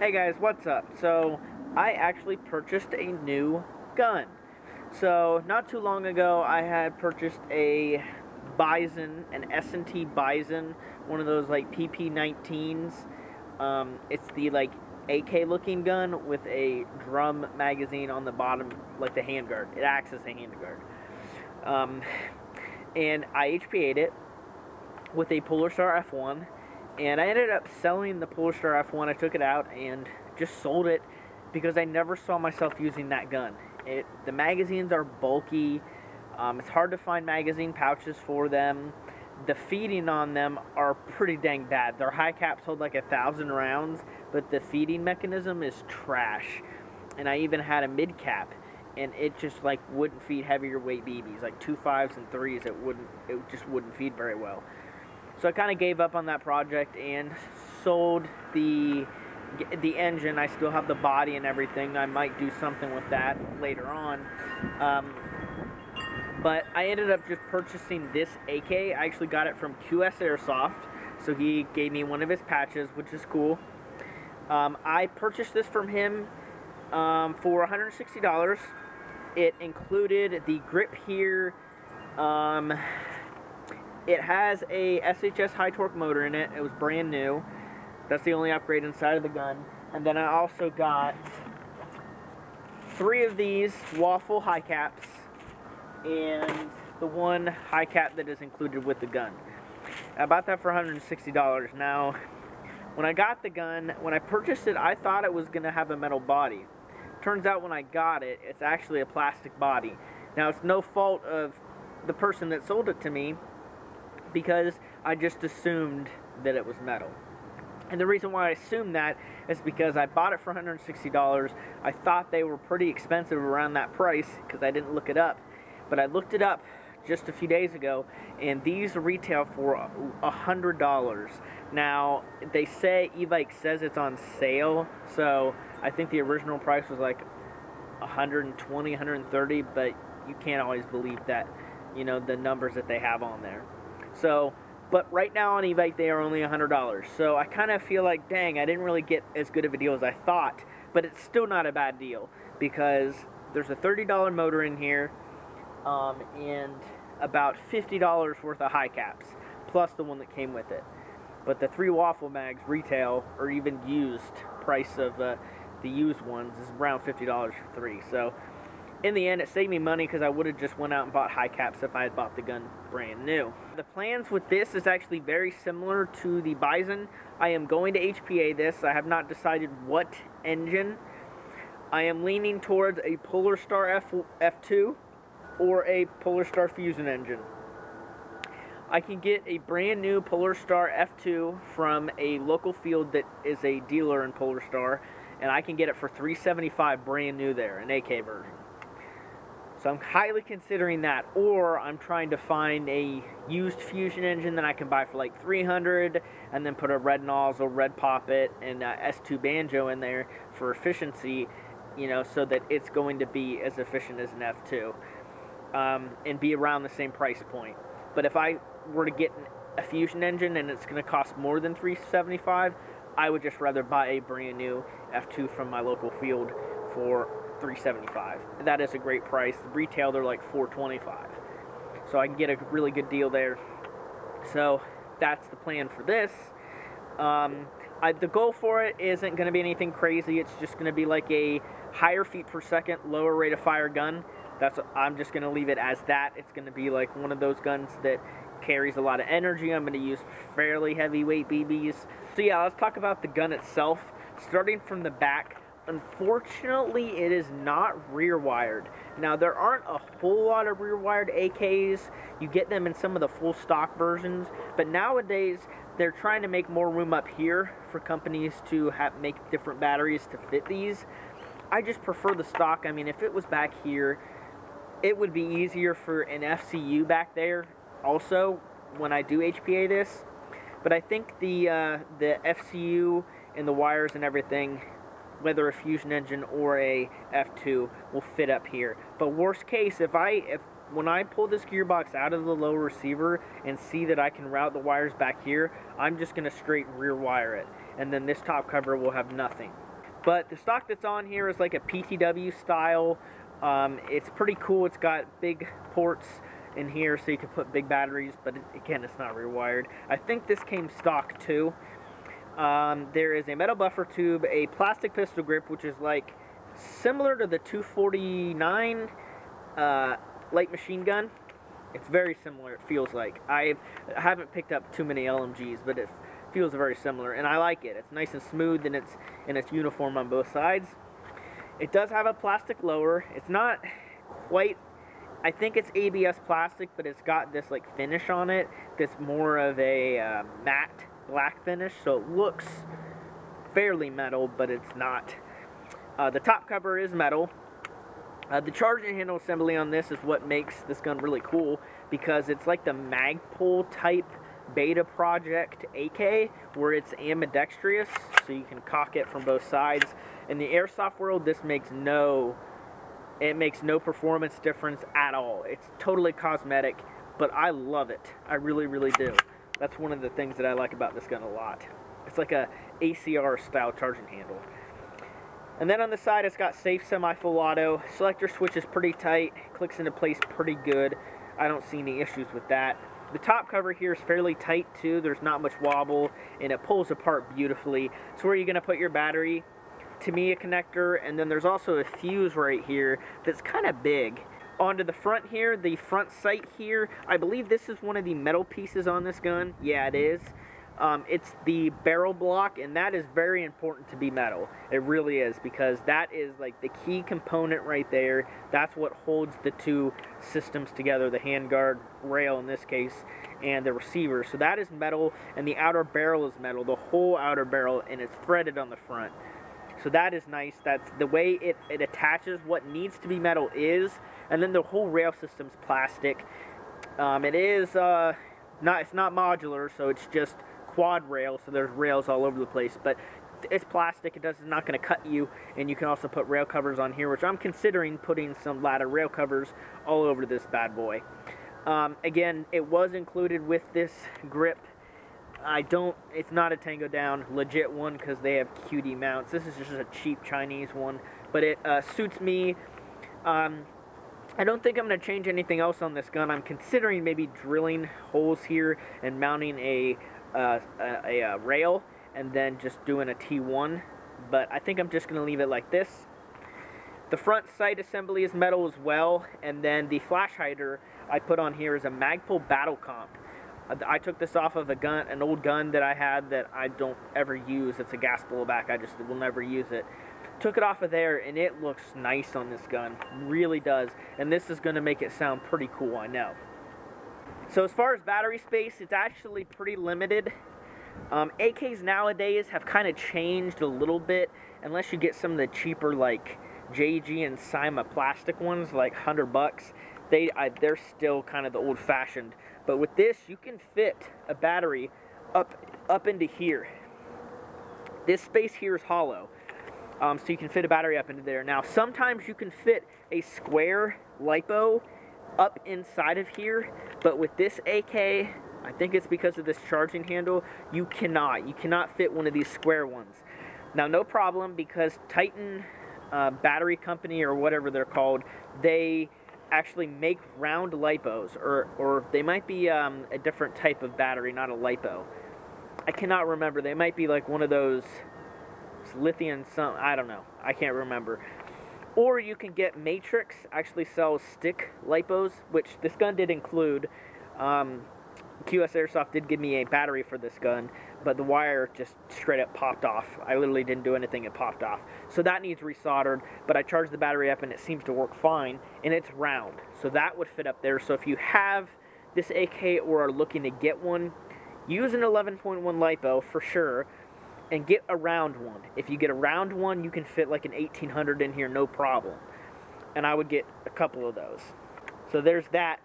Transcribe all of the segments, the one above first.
Hey guys, what's up? So, I actually purchased a new gun. So, not too long ago, I had purchased a Bison, an S&T Bison, one of those like PP-19s. It's the like AK looking gun with a drum magazine on the bottom, like the handguard. It acts as a handguard. Um, and I HPA'd it with a Polar Star F1, and I ended up selling the Polar Star F1. I took it out and just sold it because I never saw myself using that gun. The magazines are bulky. It's hard to find magazine pouches for them. The feeding on them are pretty dang bad. Their high caps hold like 1,000 rounds, but the feeding mechanism is trash. And I even had a mid cap, and it just like wouldn't feed heavier weight BBs, like 2.5s and 3s. It just wouldn't feed very well. So I kind of gave up on that project and sold the engine. I still have the body and everything. I might do something with that later on. But I ended up just purchasing this AK. I actually got it from QS Airsoft. So he gave me one of his patches, which is cool. I purchased this from him for $160. It included the grip here. It has a SHS high torque motor in it. It was brand new. That's the only upgrade inside of the gun. And then I also got 3 of these waffle high caps and the one high cap that is included with the gun. I bought that for $160. Now, when I got the gun, when I purchased it, I thought it was going to have a metal body. Turns out when I got it, it's actually a plastic body. Now, it's no fault of the person that sold it to me, because I just assumed that it was metal. And the reason why I assumed that is because I bought it for $160. I thought they were pretty expensive around that price because I didn't look it up. But I looked it up just a few days ago, and these retail for $100. Now, they say, e-bike says it's on sale, so I think the original price was like $120, $130, but you can't always believe that, you know, the numbers that they have on there. So, but right now on eBay they are only $100. So I kind of feel like, dang, I didn't really get as good of a deal as I thought. But it's still not a bad deal because there's a $30 motor in here, and about $50 worth of high caps, plus the one that came with it. But the 3 waffle mags retail, or even used price of the used ones, is around $50 for 3. So in the end, it saved me money because I would have just went out and bought high caps if I had bought the gun brand new. The plans with this is actually very similar to the Bison. I am going to HPA this. I have not decided what engine. I am leaning towards a Polar Star F2 or a Polar Star Fusion engine. I can get a brand new Polar Star F2 from a local field that is a dealer in Polar Star, and I can get it for $375 brand new there, an AK version. So I'm highly considering that, or I'm trying to find a used Fusion engine that I can buy for like $300, and then put a red nozzle, red poppet, and S2 banjo in there for efficiency, you know, so that it's going to be as efficient as an F2, and be around the same price point. But if I were to get a Fusion engine and it's going to cost more than $375, I would just rather buy a brand new F2 from my local field for $375. That is a great price. Retail, they're like $425. So I can get a really good deal there. So that's the plan for this. The goal for it isn't going to be anything crazy. It's just going to be like a higher feet per second, lower rate of fire gun. I'm just going to leave it as that. It's going to be like one of those guns that carries a lot of energy. I'm going to use fairly heavyweight BBs. So yeah, let's talk about the gun itself. Starting from the back, unfortunately, it is not rear-wired. Now, there aren't a whole lot of rear-wired AKs. You get them in some of the full stock versions, but nowadays, they're trying to make more room up here for companies to make different batteries to fit these. I just prefer the stock. I mean, if it was back here, it would be easier for an FCU back there also when I do HPA this. But I think the FCU and the wires and everything, whether a Fusion engine or a F2, will fit up here. But worst case, when I pull this gearbox out of the low receiver and see that I can route the wires back here, I'm just going to straight rear wire it. And then this top cover will have nothing. But the stock that's on here is like a PTW style. It's pretty cool. It's got big ports in here so you can put big batteries, but again, it's not rewired. I think this came stock too. There is a metal buffer tube, a plastic pistol grip, which is like similar to the 249 light machine gun. It's very similar, it feels like. I haven't picked up too many LMGs, but it feels very similar, and I like it. It's nice and smooth, and it's uniform on both sides. It does have a plastic lower. It's not quite, I think it's ABS plastic, but it's got this like finish on it that's more of a matte black finish, so it looks fairly metal, but it's not. The top cover is metal. The charging handle assembly on this is what makes this gun really cool, because it's like the Magpul type Beta project AK, where it's ambidextrous, so you can cock it from both sides. In the airsoft world, this makes no performance difference at all. It's totally cosmetic, but I love it. I really, really do. That's one of the things that I like about this gun a lot. It's like a ACR style charging handle. And then on the side, it's got safe semi-full auto. Selector switch is pretty tight, clicks into place pretty good. I don't see any issues with that. The top cover here is fairly tight too. There's not much wobble, and it pulls apart beautifully. It's where you're going to put your battery, Tamiya connector, and then there's also a fuse right here that's kind of big. Onto the front here, the front sight here, I believe this is one of the metal pieces on this gun. Yeah, it is. It's the barrel block, and that is very important to be metal. It really is, because that is like the key component right there. That's what holds the two systems together, the handguard rail in this case, and the receiver. So that is metal, and the outer barrel is metal, the whole outer barrel, and it's threaded on the front. So that is nice. That's the way it attaches what needs to be metal is, and then the whole rail system's plastic. It is it's not modular, so it's just quad rail, so there's rails all over the place, but it's plastic. It's not going to cut you, and you can also put rail covers on here, which I'm considering putting some ladder rail covers all over this bad boy. Again, it was included with this grip. It's not a Tango Down legit one, because they have QD mounts. This is just a cheap Chinese one, but it suits me. I don't think I'm going to change anything else on this gun. I'm considering maybe drilling holes here and mounting a rail, and then just doing a T1, but I think I'm just going to leave it like this. The front sight assembly is metal as well, and then the flash hider I put on here is a Magpul Battle Comp. I took this off of an old gun that I had that I don't ever use. It's a gas blowback. I just will never use it. Took it off of there, and it looks nice on this gun. Really does, and this is going to make it sound pretty cool, I know. So as far as battery space, it's actually pretty limited. AKs nowadays have kind of changed a little bit, unless you get some of the cheaper like JG and CYMA plastic ones, like $100. They're still kind of the old-fashioned. But with this, you can fit a battery up into here. This space here is hollow, so you can fit a battery up into there. Now, sometimes you can fit a square LiPo up inside of here, but with this AK, I think it's because of this charging handle, you cannot fit one of these square ones. Now, no problem, because Titan Battery Company, or whatever they're called, they actually make round LiPos, or they might be a different type of battery, not a LiPo. I cannot remember. They might be like one of those lithium, I don't know. I can't remember. Or you can get Matrix, actually sells stick LiPos, which this gun did include. QS Airsoft did give me a battery for this gun, but the wire just straight up popped off. I literally didn't do anything, it popped off. So that needs resoldered, but I charged the battery up and it seems to work fine, and it's round. So that would fit up there. So if you have this AK or are looking to get one, use an 11.1 LiPo for sure, and get a round one. If you get a round one, you can fit like an 1800 in here, no problem. And I would get a couple of those. So there's that.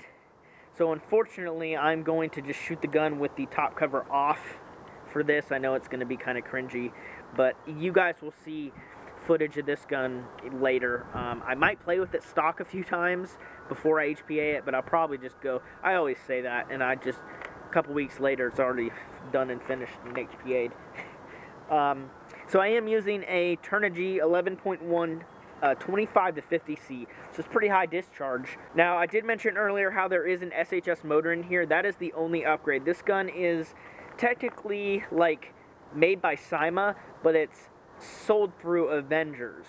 So unfortunately, I'm going to just shoot the gun with the top cover off for this. I know it's going to be kind of cringy, but you guys will see footage of this gun later. I might play with it stock a few times before I HPA it, but I'll probably just go, I always say that, and a couple weeks later, it's already done and finished and HPA'd. So I am using a Turnigy 11.1 25 to 50C, so it's pretty high discharge. Now, I did mention earlier how there is an SHS motor in here. That is the only upgrade. This gun is technically like made by CYMA, but it's sold through Avengers.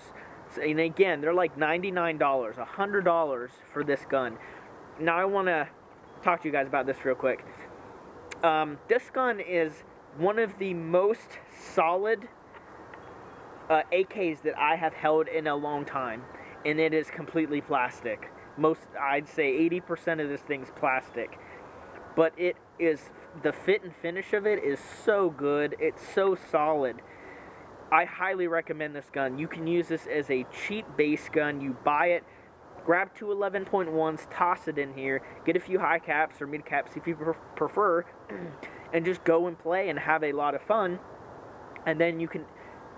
So, and again, they're like $99, $100 for this gun. Now, I want to talk to you guys about this real quick. This gun is one of the most solid AKs that I have held in a long time, and it is completely plastic. I'd say 80% of this thing's plastic, but it is, the fit and finish of it is so good. It's so solid. I highly recommend this gun. You can use this as a cheap base gun. You buy it, grab two 11.1s, toss it in here, get a few high caps or mid caps if you prefer, and just go and play and have a lot of fun, and then you can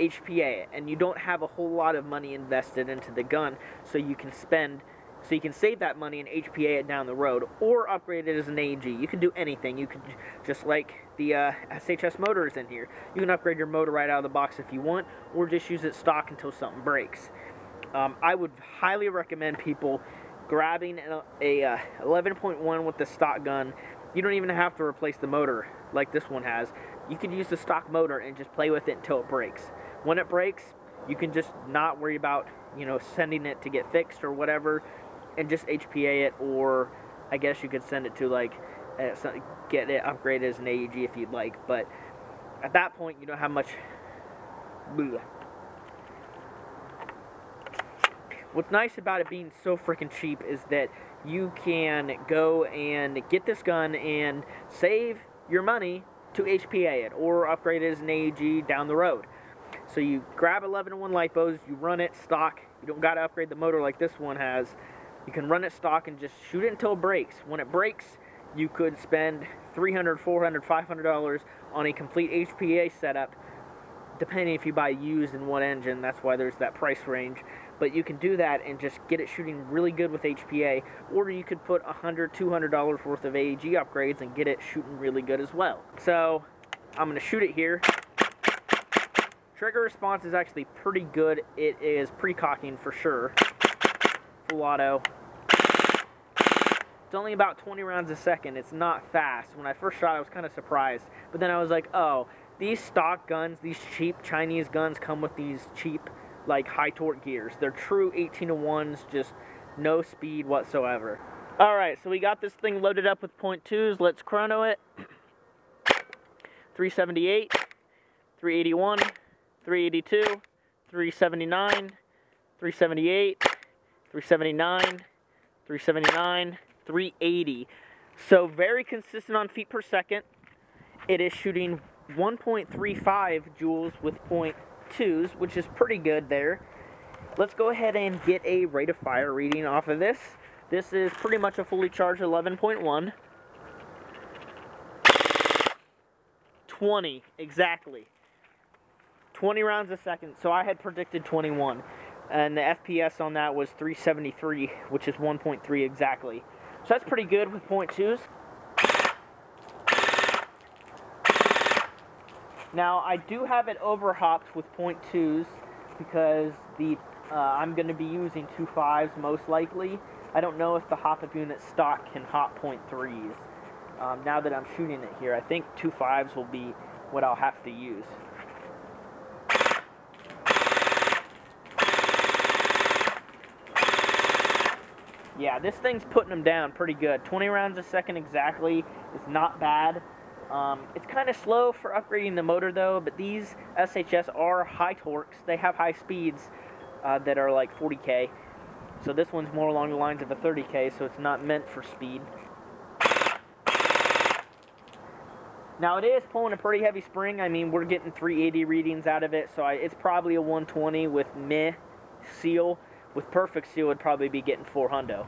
HPA it, and you don't have a whole lot of money invested into the gun, so you can save that money and HPA it down the road, or upgrade it as an AG. You can do anything. You can, just like the SHS motors in here, you can upgrade your motor right out of the box if you want, or just use it stock until something breaks. I would highly recommend people grabbing a 11.1 with the stock gun. You don't even have to replace the motor like this one has. You can use the stock motor and just play with it until it breaks. When it breaks, you can just not worry about, you know, sending it to get fixed or whatever, and just HPA it, or I guess you could send it to, like, get it upgraded as an AEG if you'd like. But at that point, you don't have much. Bleh. What's nice about it being so freaking cheap is that you can go and get this gun and save your money to HPA it or upgrade it as an AEG down the road. So you grab 11-1 lipos, you run it stock. You don't got to upgrade the motor like this one has. You can run it stock and just shoot it until it breaks. When it breaks, you could spend $300, $400, $500 on a complete HPA setup, depending if you buy used and what engine. That's why there's that price range. But you can do that and just get it shooting really good with HPA, or you could put $100, $200 worth of AEG upgrades and get it shooting really good as well. So I'm going to shoot it here. Trigger response is actually pretty good. It is pre-cocking for sure. Full auto. It's only about 20 rounds a second. It's not fast. When I first shot, I was kind of surprised. But then I was like, oh, these stock guns, these cheap Chinese guns come with these cheap, like, high torque gears. They're true 18-1s, just no speed whatsoever. Alright, so we got this thing loaded up with .2s. Let's chrono it. 378, 381, 382, 379, 378, 379, 379, 380. So very consistent on feet per second. It is shooting 1.35 joules with .2s, which is pretty good there. Let's go ahead and get a rate of fire reading off of this. This is pretty much a fully charged 11.1. 20, exactly. 20 rounds a second, so I had predicted 21. And the FPS on that was 373, which is 1.3 exactly. So that's pretty good with .2s. Now, I do have it overhopped with .2s because I'm going to be using 2.5s most likely. I don't know if the hop-up unit stock can hop .3s. Now that I'm shooting it here, I think 2.5s will be what I'll have to use. Yeah, this thing's putting them down pretty good. 20 rounds a second exactly is not bad. It's kind of slow for upgrading the motor though, but these SHS are high torques. They have high speeds that are like 40K. So this one's more along the lines of a 30K, so it's not meant for speed. Now it is pulling a pretty heavy spring. I mean, we're getting 380 readings out of it, so it's probably a 120 with meh seal. With perfect seal, it'd probably be getting 400.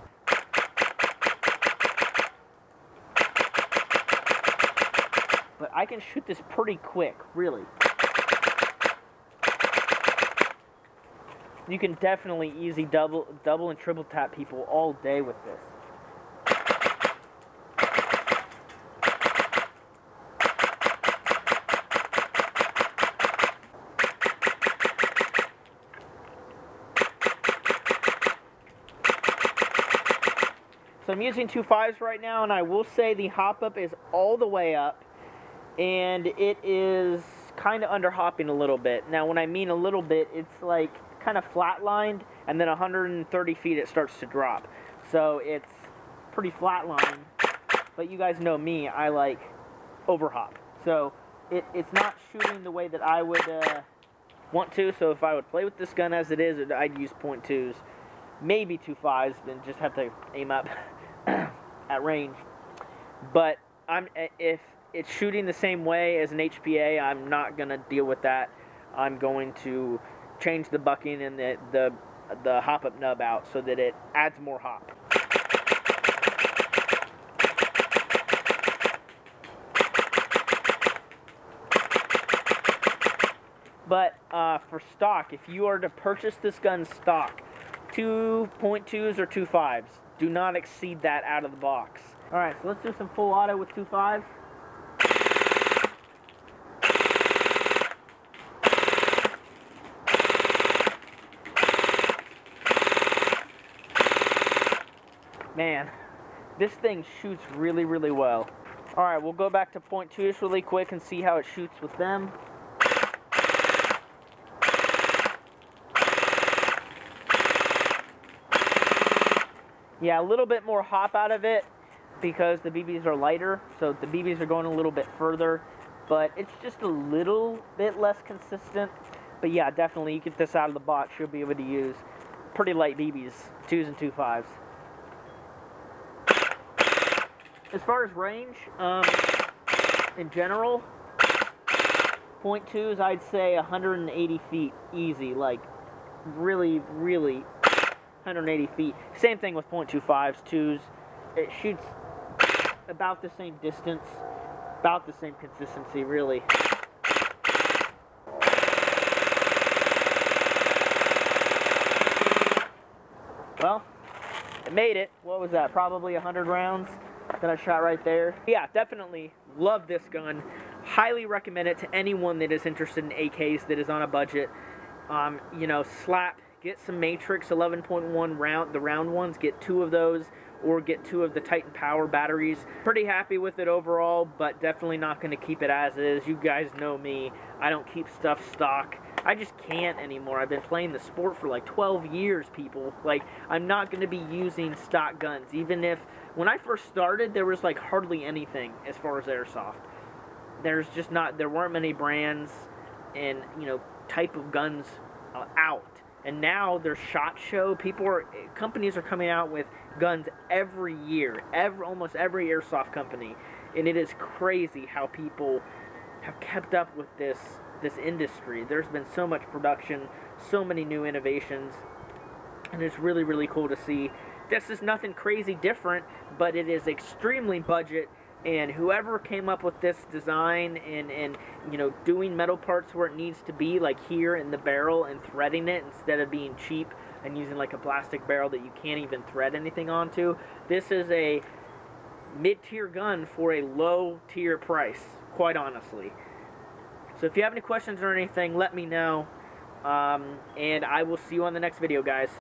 But I can shoot this pretty quick, really. You can definitely easy double and triple tap people all day with this. So I'm using 2.5s right now, and I will say the hop up is all the way up, and it is kind of under hopping a little bit. Now when I mean a little bit, it's like kind of flatlined, and then 130 feet it starts to drop. So it's pretty flatlined, but you guys know me, I like overhop. So it's not shooting the way that I would want to. So if I would play with this gun as it is, I'd use .2s, maybe 2.5s, then just have to aim up at range. But if it's shooting the same way as an HPA, I'm not gonna deal with that. I'm going to change the bucking and the hop up nub out so that it adds more hop. But for stock, if you are to purchase this gun stock, 2.2s or 2.5s, do not exceed that out of the box. Alright, so let's do some full auto with 2.5s. Man, this thing shoots really, really well. Alright, we'll go back to .2s really quick and see how it shoots with them. Yeah, a little bit more hop out of it because the BBs are lighter, so the BBs are going a little bit further, but it's just a little bit less consistent. But yeah, definitely, you get this out of the box, you'll be able to use pretty light BBs, 2s and 2.5s. As far as range, in general, .2s, I'd say 180 feet, easy, like really, really 180 feet. Same thing with .25s, 2s. It shoots about the same distance, about the same consistency, really. Well, it made it. What was that? Probably 100 rounds that I shot right there. Yeah, definitely love this gun. Highly recommend it to anyone that is interested in AKs that is on a budget. You know, slap. Get some Matrix 11.1 round, the round ones, get 2 of those, or get 2 of the Titan Power batteries. Pretty happy with it overall, but definitely not going to keep it as is. You guys know me, I don't keep stuff stock. I just can't anymore. I've been playing the sport for like 12 years, people. Like, I'm not going to be using stock guns, even if, when I first started, there was like hardly anything as far as airsoft. There weren't many brands and, you know, type of guns out. And now there's SHOT Show. Companies are coming out with guns every year, almost every airsoft company, and it is crazy how people have kept up with this industry. There's been so much production, so many new innovations, and it's really, really cool to see. This is nothing crazy different, but it is extremely budget. And whoever came up with this design and you know, doing metal parts where it needs to be, like here in the barrel, and threading it instead of being cheap and using like a plastic barrel that you can't even thread anything onto, this is a mid-tier gun for a low-tier price, quite honestly. So if you have any questions or anything, let me know. And I will see you on the next video, guys.